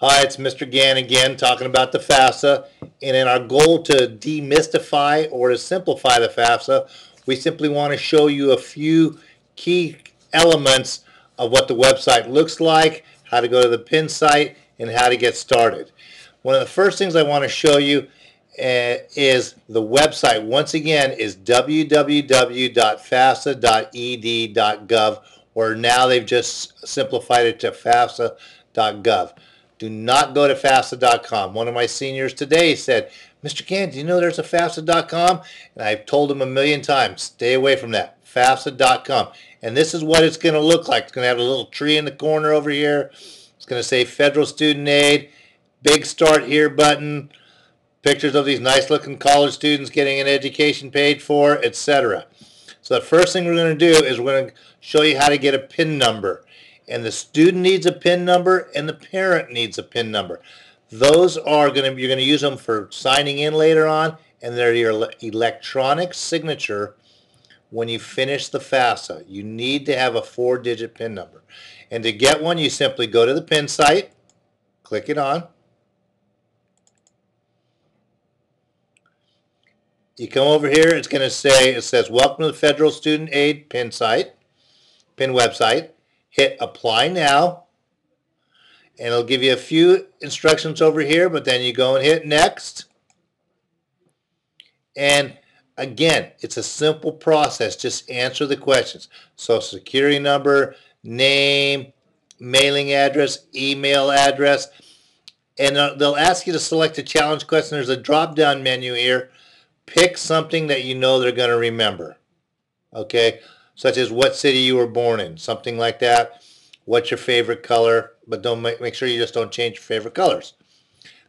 Hi, it's Mr. Gann again talking about the FAFSA. And in our goal to demystify or to simplify the FAFSA, we simply want to show you a few key elements of what the website looks like, how to go to the pin site, and how to get started. One of the first things I want to show you is the website. Once again, is www.fafsa.ed.gov, or now they've just simplified it to fafsa.gov. Do not go to FAFSA.com. One of my seniors today said, Mr. Gann, do you know there's a FAFSA.com? And I've told him a million times, stay away from that. FAFSA.com. And this is what it's going to look like. It's going to have a little tree in the corner over here. It's going to say Federal Student Aid, big Start Here button, pictures of these nice looking college students getting an education paid for, etc. So the first thing we're going to do is we're going to show you how to get a PIN number. And the student needs a PIN number and the parent needs a PIN number. Those are you're going to use them for signing in later on, and they're your electronic signature when you finish the FAFSA. You need to have a 4-digit PIN number. And to get one, you simply go to the PIN site, click it on. You come over here, it's going to say, it says, welcome to the Federal Student Aid PIN site, PIN website. Hit apply now, and it'll give you a few instructions over here, but then you go and hit next. And again, it's a simple process. Just answer the questions. Social Security number, name, mailing address, email address, and they'll ask you to select a challenge question. There's a drop-down menu here. Pick something that you know they're going to remember. Okay? Such as what city you were born in, something like that. What's your favorite color? But don't make sure you just don't change your favorite colors.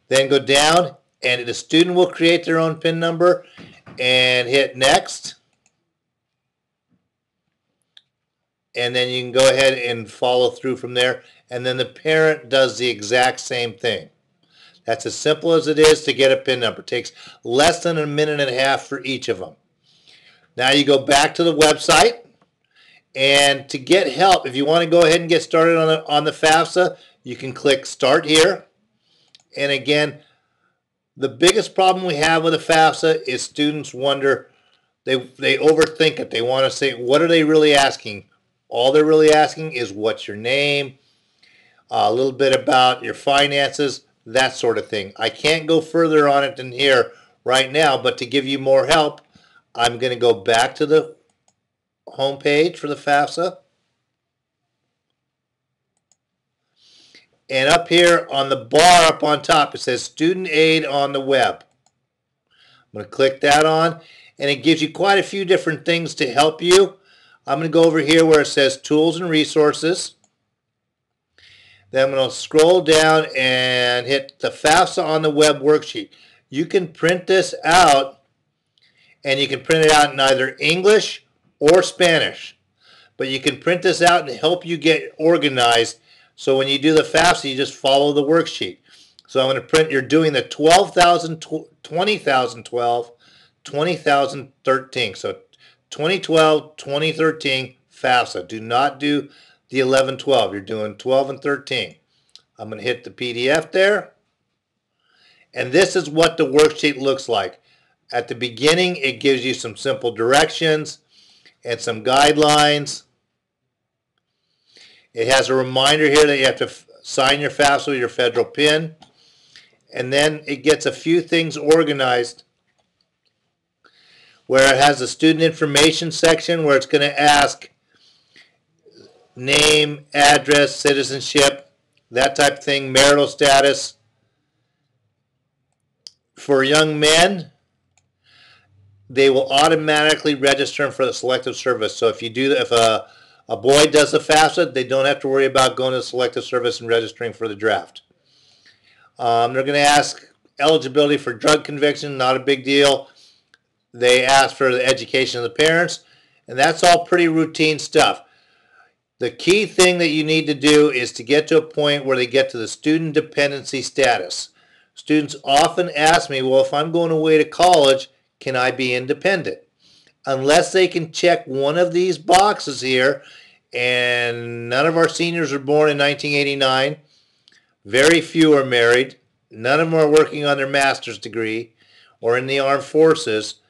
Then go down, and the student will create their own PIN number, and hit next. And then you can go ahead and follow through from there. And then the parent does the exact same thing. That's as simple as it is to get a PIN number. It takes less than a minute and a half for each of them. Now you go back to the website. And to get help, if you want to go ahead and get started on the FAFSA, you can click Start Here. And again, the biggest problem we have with the FAFSA is students wonder, they overthink it. They want to say, what are they really asking? All they're really asking is what's your name, a little bit about your finances, that sort of thing. I can't go further on it than here right now, but to give you more help, I'm going to go back to the home page for the FAFSA. And up here on the bar up on top, it says Student Aid on the Web. I'm going to click that on, and it gives you quite a few different things to help you. I'm going to go over here where it says Tools and Resources. Then I'm going to scroll down and hit the FAFSA on the Web worksheet. You can print this out, and you can print it out in either English or Spanish. But you can print this out and help you get organized. So when you do the FAFSA, you just follow the worksheet. So I'm going to print, you're doing the 2012, 2013. So 2012, 2013 FAFSA. Do not do the 11, 12. You're doing 12 and 13. I'm going to hit the PDF there. And this is what the worksheet looks like. At the beginning, it gives you some simple directions and some guidelines. It has a reminder here that you have to sign your FAFSA with your federal PIN. And then it gets a few things organized where it has the student information section where it's going to ask name, address, citizenship, that type of thing, marital status. For young men, they will automatically register them for the selective service. So if you do, if a boy does the FAFSA, they don't have to worry about going to the selective service and registering for the draft. They're going to ask eligibility for drug conviction, not a big deal. They ask for the education of the parents, and that's all pretty routine stuff. The key thing that you need to do is to get to a point where they get to the student dependency status. Students often ask me, well, if I'm going away to college, can I be independent? Unless they can check one of these boxes here, and none of our seniors were born in 1989, Very few are married. None of them are working on their master's degree or in the armed forces.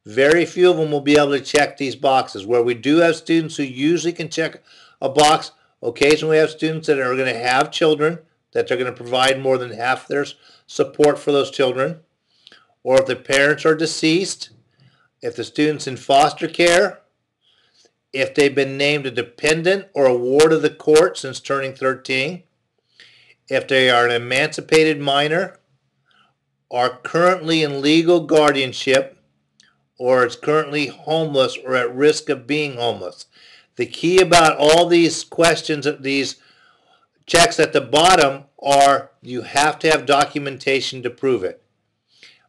Very few of them will be able to check these boxes. Where we do have students who usually can check a box, occasionally we have students that are going to have children, that they're going to provide more than half their support for those children, or if the parents are deceased, if the student's in foster care, if they've been named a dependent or a ward of the court since turning 13, if they are an emancipated minor, are currently in legal guardianship, or is currently homeless or at risk of being homeless. The key about all these questions, these checks at the bottom, are you have to have documentation to prove it.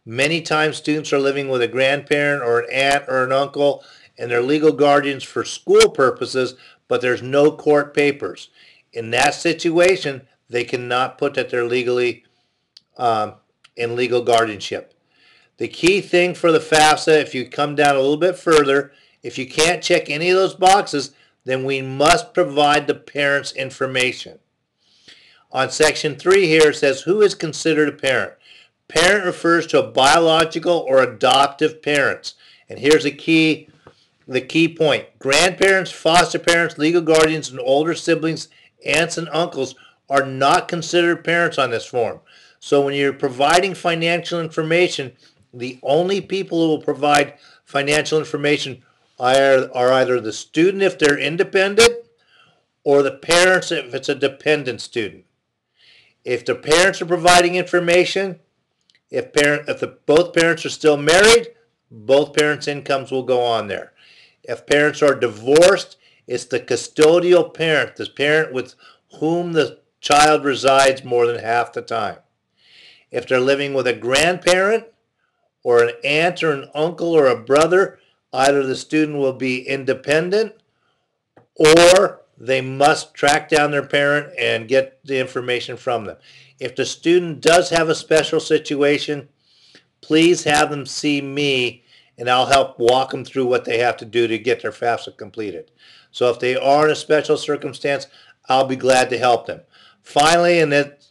Many times students are living with a grandparent or an aunt or an uncle and they're legal guardians for school purposes, but there's no court papers. In that situation, they cannot put that they're legally in legal guardianship. The key thing for the FAFSA, if you come down a little bit further, if you can't check any of those boxes, then we must provide the parents information. On section 3 here, it says, who is considered a parent? Parent refers to a biological or adoptive parents. And here's the key point. Grandparents, foster parents, legal guardians, and older siblings, aunts and uncles are not considered parents on this form. So when you're providing financial information, the only people who will provide financial information are either the student if they're independent or the parents if it's a dependent student. If the parents are providing information, if both parents are still married, both parents' incomes will go on there. If parents are divorced, it's the custodial parent, the parent with whom the child resides more than half the time. If they're living with a grandparent or an aunt or an uncle or a brother, either the student will be independent or they must track down their parent and get the information from them. If the student does have a special situation, please have them see me and I'll help walk them through what they have to do to get their FAFSA completed. So if they are in a special circumstance, I'll be glad to help them. Finally, and this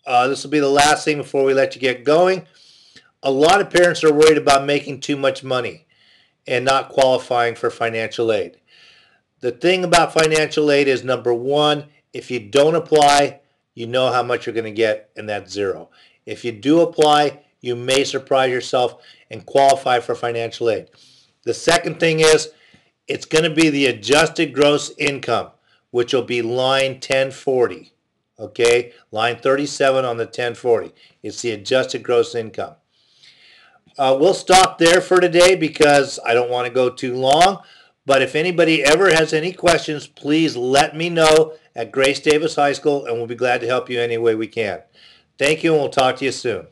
will be the last thing before we let you get going, a lot of parents are worried about making too much money and not qualifying for financial aid. The thing about financial aid is, number one, if you don't apply, you know how much you're going to get, and that's zero. If you do apply, you may surprise yourself and qualify for financial aid. The second thing is, it's going to be the adjusted gross income, which will be line 1040. Okay, line 37 on the 1040. It's the adjusted gross income. We'll stop there for today because I don't want to go too long. But if anybody ever has any questions, please let me know at Grace Davis High School, and we'll be glad to help you any way we can. Thank you, and we'll talk to you soon.